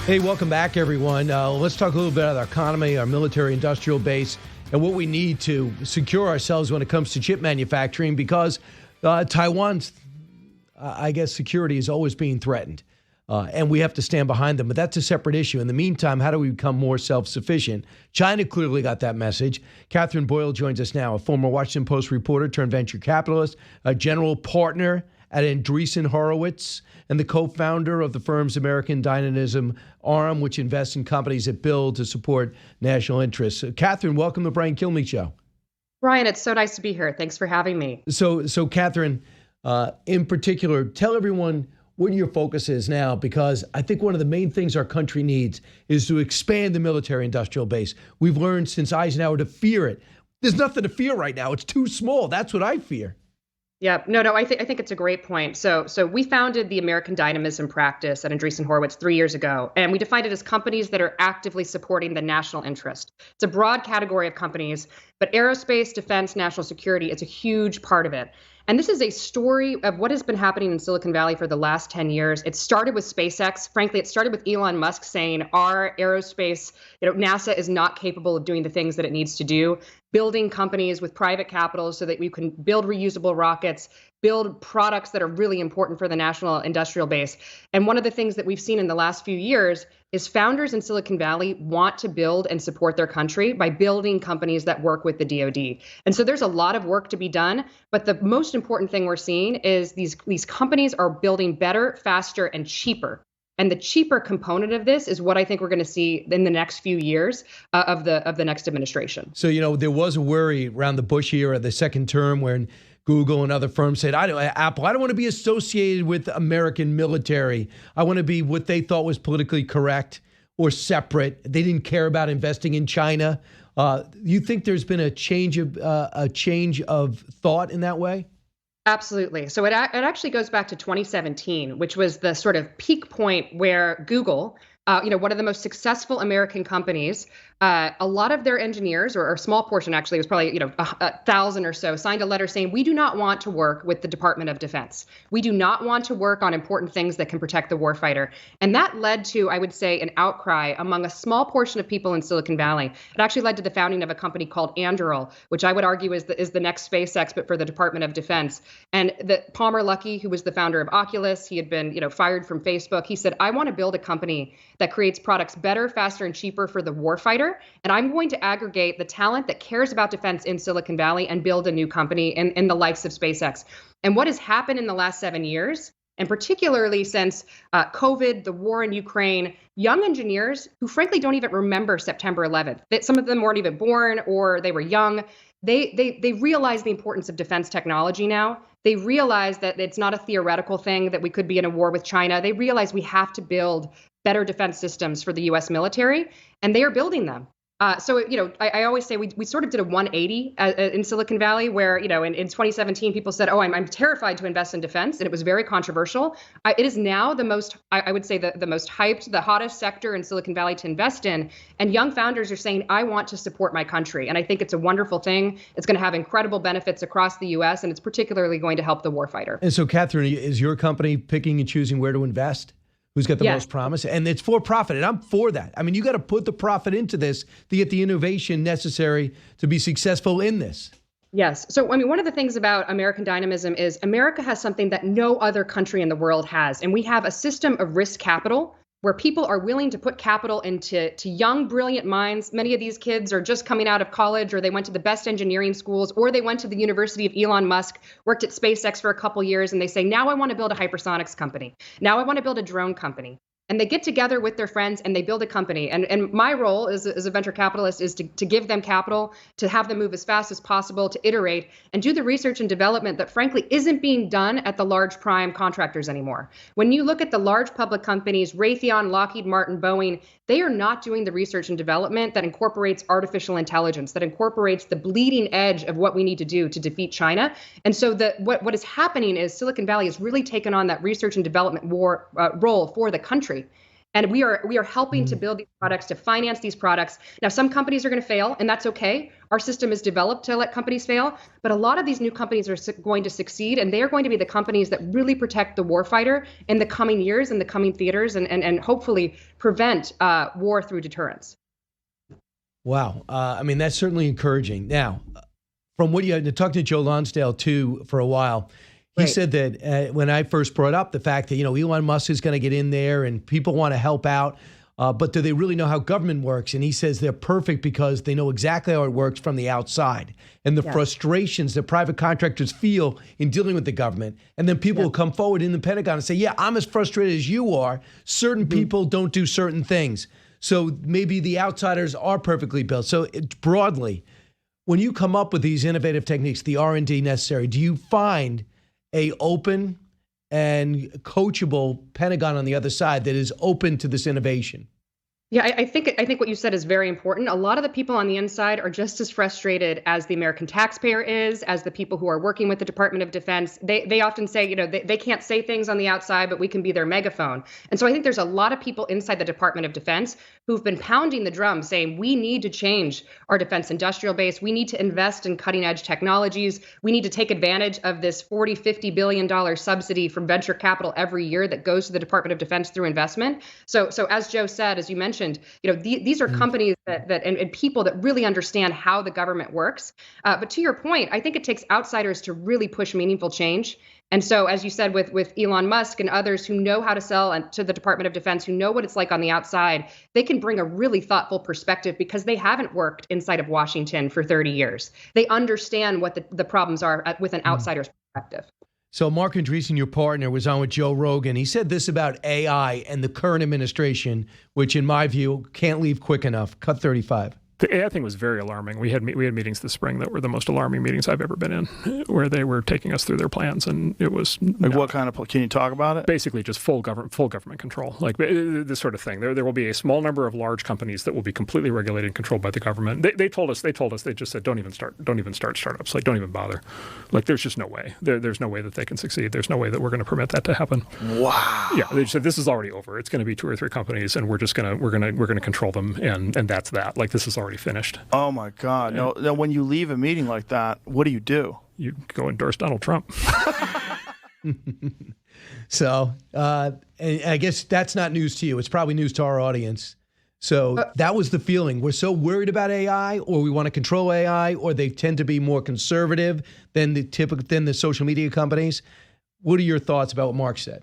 Hey, welcome back, everyone. Let's talk a little bit about our economy, our military-industrial base, and what we need to secure ourselves when it comes to chip manufacturing, because Taiwan's, I guess, security is always being threatened, and we have to stand behind them. But that's a separate issue. In the meantime, how do we become more self-sufficient? China clearly got that message. Katherine Boyle joins us now, a former Washington Post reporter turned venture capitalist, a general partner at Andreessen Horowitz, and the co-founder of the firm's American Dynamism arm, which invests in companies that build to support national interests. Katherine, welcome to the Brian Kilmeade Show. Brian, it's so nice to be here. Thanks for having me. So Katherine, in particular, tell everyone what your focus is now, because I think one of the main things our country needs is to expand the military-industrial base. We've learned since Eisenhower to fear it. There's nothing to fear right now. It's too small. That's what I fear. Yeah, no, I think it's a great point. So we founded the American Dynamism practice at Andreessen Horowitz 3 years ago, and we defined it as companies that are actively supporting the national interest. It's a broad category of companies, but aerospace, defense, national security, it's a huge part of it. And this is a story of what has been happening in Silicon Valley for the last 10 years. It started with SpaceX. Frankly, it started with Elon Musk saying our aerospace, NASA is not capable of doing the things that it needs to do, building companies with private capital so that we can build reusable rockets, build products that are really important for the national industrial base. And one of the things that we've seen in the last few years is founders in Silicon Valley want to build and support their country by building companies that work with the DoD. And so there's a lot of work to be done, but the most important thing we're seeing is these companies are building better, faster, and cheaper. And the cheaper component of this is what I think we're going to see in the next few years of the next administration. So, there was a worry around the Bush era, the second term, when Google and other firms said, Apple, I don't want to be associated with American military. I want to be what they thought was politically correct or separate. They didn't care about investing in China. You think there's been a change of thought in that way? Absolutely. So it actually goes back to 2017, which was the sort of peak point where Google, one of the most successful American companies, a lot of their engineers, or a small portion actually, it was probably 1,000 or so, signed a letter saying, we do not want to work with the Department of Defense. We do not want to work on important things that can protect the warfighter. And that led to, I would say, an outcry among a small portion of people in Silicon Valley. It actually led to the founding of a company called Anduril, which I would argue is the next SpaceX, but for the Department of Defense. And Palmer Luckey, who was the founder of Oculus, he had been fired from Facebook. He said, I want to build a company that creates products better, faster, and cheaper for the warfighter. And I'm going to aggregate the talent that cares about defense in Silicon Valley and build a new company in the likes of SpaceX. And what has happened in the last 7 years, and particularly since COVID, the war in Ukraine, young engineers who frankly don't even remember September 11th, some of them weren't even born or they were young, they realize the importance of defense technology now. They realize that it's not a theoretical thing that we could be in a war with China. They realize we have to build better defense systems for the U.S. military, and they are building them. I always say we sort of did a 180 in Silicon Valley where, in 2017, people said, I'm terrified to invest in defense. And it was very controversial. It is now the most, I would say the most hyped, the hottest sector in Silicon Valley to invest in. And young founders are saying, I want to support my country. And I think it's a wonderful thing. It's going to have incredible benefits across the U.S. and it's particularly going to help the warfighter. And so, Katherine, is your company picking and choosing where to invest? Who's got the most promise? And it's for profit. And I'm for that. I mean, you got to put the profit into this to get the innovation necessary to be successful in this. Yes. So, one of the things about American Dynamism is America has something that no other country in the world has. And we have a system of risk capital where people are willing to put capital into young, brilliant minds. Many of these kids are just coming out of college, or they went to the best engineering schools, or they went to the University of Elon Musk, worked at SpaceX for a couple years, and they say, now I want to build a hypersonics company. Now I want to build a drone company. And they get together with their friends and they build a company. And my role as a venture capitalist is to give them capital, to have them move as fast as possible, to iterate and do the research and development that frankly isn't being done at the large prime contractors anymore. When you look at the large public companies, Raytheon, Lockheed Martin, Boeing, they are not doing the research and development that incorporates artificial intelligence, that incorporates the bleeding edge of what we need to do to defeat China. And so what is happening is Silicon Valley has really taken on that research and development role for the country. And we are helping to build these products, to finance these products. Now, some companies are going to fail, and that's okay. Our system is developed to let companies fail, but a lot of these new companies are going to succeed, and they are going to be the companies that really protect the warfighter in the coming years, in the coming theaters, and hopefully prevent war through deterrence. Wow. I mean, that's certainly encouraging. Now, from what you talked to Joe Lonsdale, too, for a while, he said that when I first brought up the fact that, Elon Musk is going to get in there and people want to help out, but do they really know how government works? And he says they're perfect because they know exactly how it works from the outside and the frustrations that private contractors feel in dealing with the government. And then people will come forward in the Pentagon and say, yeah, I'm as frustrated as you are. Certain people don't do certain things. So maybe the outsiders are perfectly built. So broadly, when you come up with these innovative techniques, the R&D necessary, do you find a open and coachable Pentagon on the other side that is open to this innovation? Yeah, I think what you said is very important. A lot of the people on the inside are just as frustrated as the American taxpayer is, as the people who are working with the Department of Defense. They often say, they can't say things on the outside, but we can be their megaphone. And so I think there's a lot of people inside the Department of Defense who've been pounding the drum saying, we need to change our defense industrial base. We need to invest in cutting edge technologies. We need to take advantage of this $40-50 billion subsidy from venture capital every year that goes to the Department of Defense through investment. So as Joe said, as you mentioned, these are companies and people that really understand how the government works. But to your point, I think it takes outsiders to really push meaningful change. And so, as you said, with Elon Musk and others who know how to sell to the Department of Defense, who know what it's like on the outside, they can bring a really thoughtful perspective because they haven't worked inside of Washington for 30 years. They understand what the problems are with an outsider's perspective. So Mark Andreessen, your partner, was on with Joe Rogan. He said this about AI and the current administration, which in my view can't leave quick enough. Cut 35. The AI thing was very alarming. We had meetings this spring that were the most alarming meetings I've ever been in, where they were taking us through their plans, and it was what kind of? Can you talk about it? Basically, just full government control, like this sort of thing. There will be a small number of large companies that will be completely regulated and controlled by the government. They told us. They just said, don't even start startups. Like, don't even bother. Like, there's just no way. There's no way that they can succeed. There's no way that we're going to permit that to happen. Wow. Yeah, they said this is already over. It's going to be 2 or 3 companies, and we're going to control them, and that's that. Like, this is already finished. Oh my God! Yeah. Now, when you leave a meeting like that, what do? You go endorse Donald Trump. So, and I guess that's not news to you. It's probably news to our audience. So that was the feeling. We're so worried about AI, or we want to control AI, or they tend to be more conservative than the social media companies. What are your thoughts about what Mark said?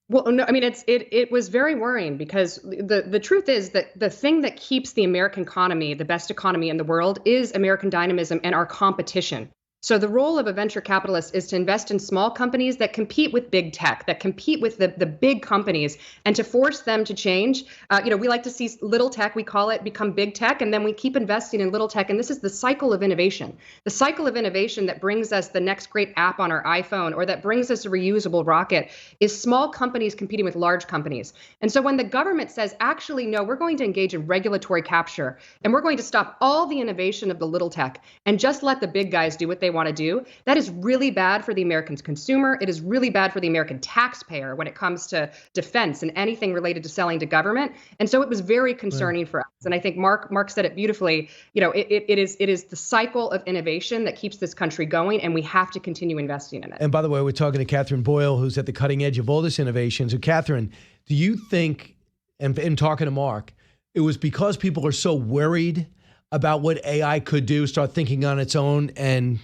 Well, no, I mean, it was very worrying because the truth is that the thing that keeps the American economy, the best economy in the world, is American dynamism and our competition. So the role of a venture capitalist is to invest in small companies that compete with big tech, that compete with the big companies, and to force them to change. We like to see little tech, we call it, become big tech, and then we keep investing in little tech. And this is the cycle of innovation. The cycle of innovation that brings us the next great app on our iPhone, or that brings us a reusable rocket, is small companies competing with large companies. And so when the government says, actually, no, we're going to engage in regulatory capture, and we're going to stop all the innovation of the little tech and just let the big guys do what they want to do, that is really bad for the American consumer. It is really bad for the American taxpayer when it comes to defense and anything related to selling to government. And so it was very concerning for us. And I think Mark said it beautifully. It is the cycle of innovation that keeps this country going, and we have to continue investing in it. And by the way, we're talking to Katherine Boyle, who's at the cutting edge of all this innovation. So Katherine, do you think, and in talking to Mark, it was because people are so worried about what AI could do, start thinking on its own, and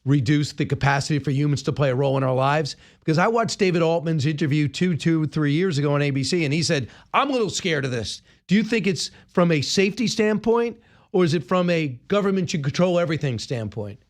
reduce the capacity for humans to play a role in our lives? Because I watched David Altman's interview 3 years ago on ABC, and he said, I'm a little scared of this. Do you think it's from a safety standpoint, or is it from a government should control everything standpoint?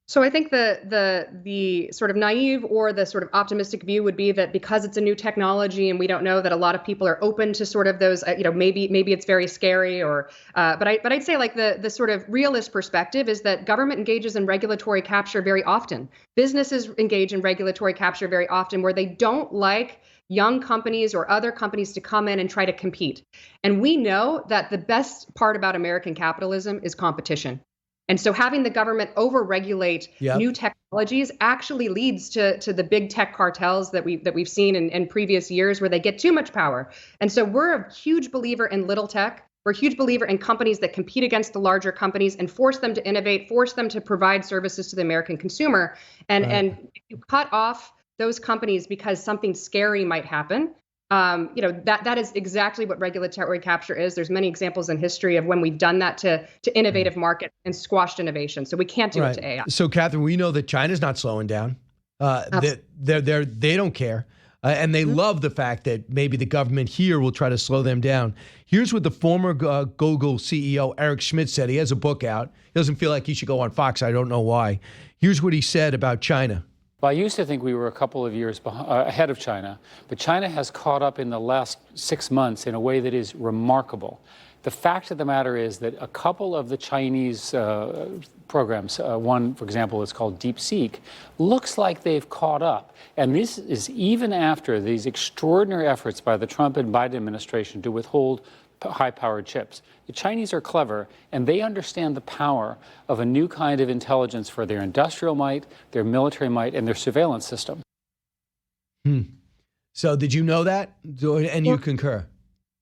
So I think the sort of naive or the sort of optimistic view would be that because it's a new technology and we don't know, that a lot of people are open to sort of those, maybe it's very scary, or but I'd say like the sort of realist perspective is that government engages in regulatory capture very often. Businesses engage in regulatory capture very often where they don't like young companies or other companies to come in and try to compete. And we know that the best part about American capitalism is competition. And so having the government over-regulate Yep. new technologies actually leads to the big tech cartels that we've seen in previous years where they get too much power. And so we're a huge believer in little tech. We're a huge believer in companies that compete against the larger companies and force them to innovate, force them to provide services to the American consumer. And if you cut off those companies because something scary might happen, that is exactly what regulatory capture is. There's many examples in history of when we've done that to innovative markets and squashed innovation. So we can't do it to AI. So, Katherine, we know that China's not slowing down. They don't care. And they love the fact that maybe the government here will try to slow them down. Here's what the former Google CEO, Eric Schmidt, said. He has a book out. He doesn't feel like he should go on Fox. I don't know why. Here's what he said about China. Well, I used to think we were a couple of years ahead of China, but China has caught up in the last 6 months in a way that is remarkable. The fact of the matter is that a couple of the Chinese programs, one, for example, is called DeepSeek, looks like they've caught up. And this is even after these extraordinary efforts by the Trump and Biden administration to withhold high-powered chips. The Chinese are clever, and they understand the power of a new kind of intelligence for their industrial might, their military might, and their surveillance system. So did you know that? And you concur?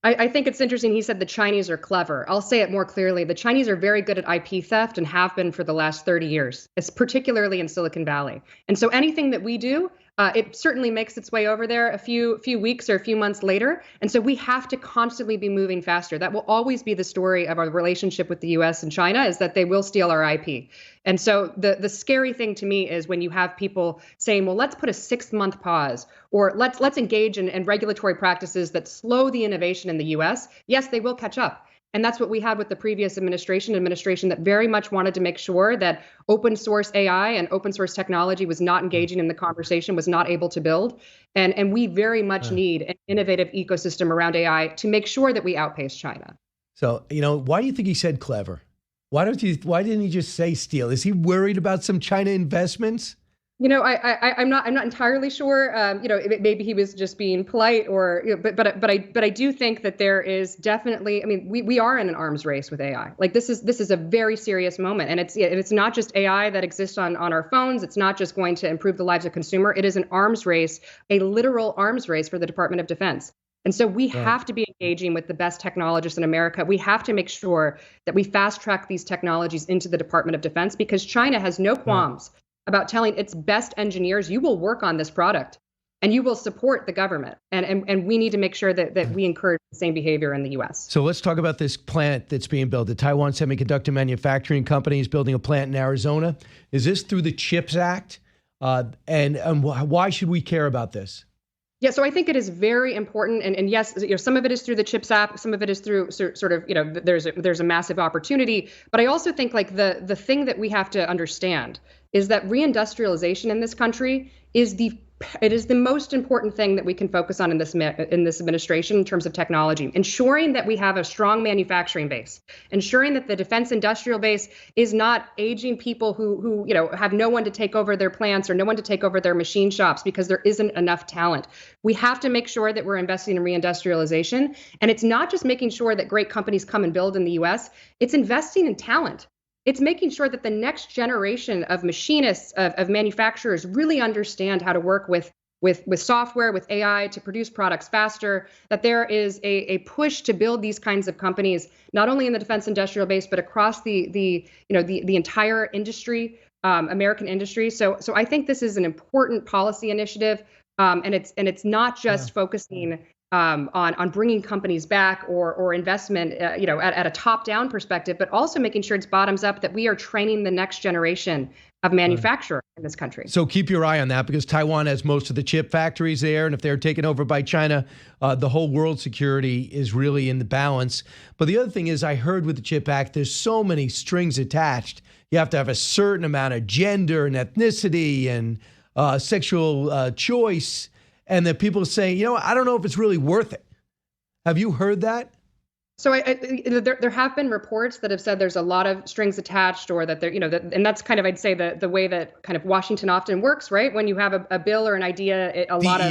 I think it's interesting. He said the Chinese are clever. I'll say it more clearly. The Chinese are very good at IP theft and have been for the last 30 years, it's particularly in Silicon Valley. And so anything that we do, it certainly makes its way over there a few weeks or a few months later. And so we have to constantly be moving faster. That will always be the story of our relationship with the US and China, is that they will steal our IP. And so the scary thing to me is when you have people saying, well, let's put a 6-month pause, or let's engage in regulatory practices that slow the innovation in the US. Yes, they will catch up. And that's what we had with the previous administration that very much wanted to make sure that open source AI and open source technology was not engaging in the conversation, was not able to build. And we very much need an innovative ecosystem around AI to make sure that we outpace China. So, why do you think he said clever? Why didn't he just say steal? Is he worried about some China investments? I'm not entirely sure. Maybe he was just being polite, or but I do think that there is definitely. I mean, we are in an arms race with AI. Like this is a very serious moment, and it's not just AI that exists on our phones. It's not just going to improve the lives of consumer. It is an arms race, a literal arms race for the Department of Defense. And so we have to be engaging with the best technologists in America. We have to make sure that we fast track these technologies into the Department of Defense, because China has no qualms about telling its best engineers, you will work on this product and you will support the government. And we need to make sure that we encourage the same behavior in the U.S. So let's talk about this plant that's being built. The Taiwan Semiconductor Manufacturing Company is building a plant in Arizona. Is this through the CHIPS Act? And why should we care about this? Yeah, so I think it is very important, and yes, some of it is through the CHIPS Act, some of it is through sort of, there's a massive opportunity, but I also think like the thing that we have to understand is that reindustrialization in this country is the most important thing that we can focus on in this administration in terms of technology, ensuring that we have a strong manufacturing base, ensuring that the defense industrial base is not aging people who have no one to take over their plants or no one to take over their machine shops because there isn't enough talent. We have to make sure that we're investing in reindustrialization, and it's not just making sure that great companies come and build in the US, it's investing in talent. It's making sure that the next generation of machinists, of manufacturers really understand how to work with software, with AI to produce products faster, that there is a push to build these kinds of companies, not only in the defense industrial base, but across the entire industry, American industry. So I think this is an important policy initiative, and it's not just focusing on bringing companies back or investment, at a top-down perspective, but also making sure it's bottoms up, that we are training the next generation of manufacturers in this country. So keep your eye on that, because Taiwan has most of the chip factories there, and if they're taken over by China, the whole world's security is really in the balance. But the other thing is, I heard with the CHIP Act, there's so many strings attached. You have to have a certain amount of gender and ethnicity and sexual choice. And that people are saying, I don't know if it's really worth it. Have you heard that? So there have been reports that have said there's a lot of strings attached, or that there, and that's kind of, I'd say, the way that kind of Washington often works, right? When you have a bill or an idea, a lot of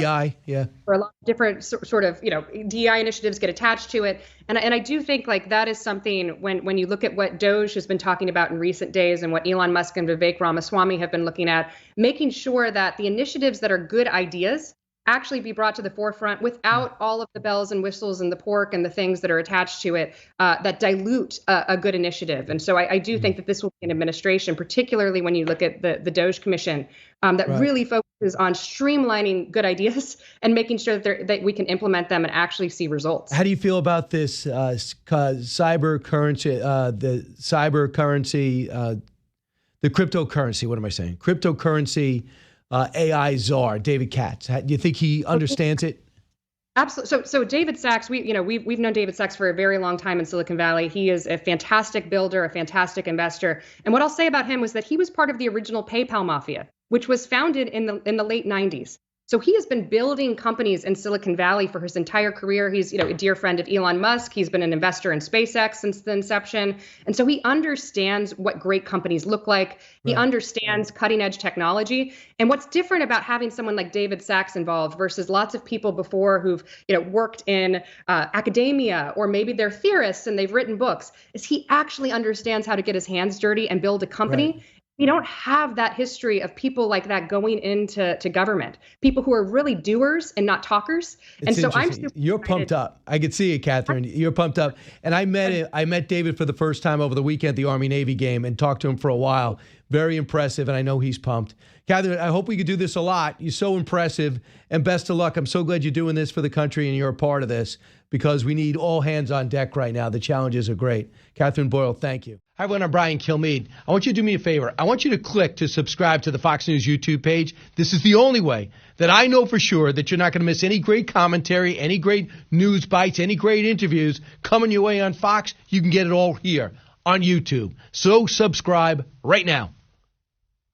different sort of, DEI initiatives get attached to it. And I do think like that is something when you look at what Doge has been talking about in recent days and what Elon Musk and Vivek Ramaswamy have been looking at, making sure that the initiatives that are good ideas actually be brought to the forefront without all of the bells and whistles and the pork and the things that are attached to it that dilute a good initiative. And so I do think that this will be an administration, particularly when you look at the Doge Commission, that really focuses on streamlining good ideas and making sure that we can implement them and actually see results. How do you feel about this cybercurrency, the cryptocurrency? What am I saying? Cryptocurrency. AI czar, David Katz. Do you think he understands it? Absolutely. So David Sachs, we've known David Sachs for a very long time in Silicon Valley. He is a fantastic builder, a fantastic investor. And what I'll say about him was that he was part of the original PayPal mafia, which was founded in the late 90s. So he has been building companies in Silicon Valley for his entire career. He's, a dear friend of Elon Musk. He's been an investor in SpaceX since the inception. And so he understands what great companies look like. He understands cutting edge technology. And what's different about having someone like David Sachs involved versus lots of people before who've, worked in academia, or maybe they're theorists and they've written books, is he actually understands how to get his hands dirty and build a company. Right. We don't have that history of people like that going into government, people who are really doers and not talkers. And so you're pumped up. I could see it, Katherine. You're pumped up. And I met David for the first time over the weekend at the Army-Navy game and talked to him for a while. Very impressive, and I know he's pumped. Katherine, I hope we could do this a lot. You're so impressive, and best of luck. I'm so glad you're doing this for the country and you're a part of this, because we need all hands on deck right now. The challenges are great. Katherine Boyle, thank you. Hi, everyone. I'm Brian Kilmeade. I want you to do me a favor. I want you to click to subscribe to the Fox News YouTube page. This is the only way that I know for sure that you're not going to miss any great commentary, any great news bites, any great interviews coming your way on Fox. You can get it all here on YouTube. So subscribe right now.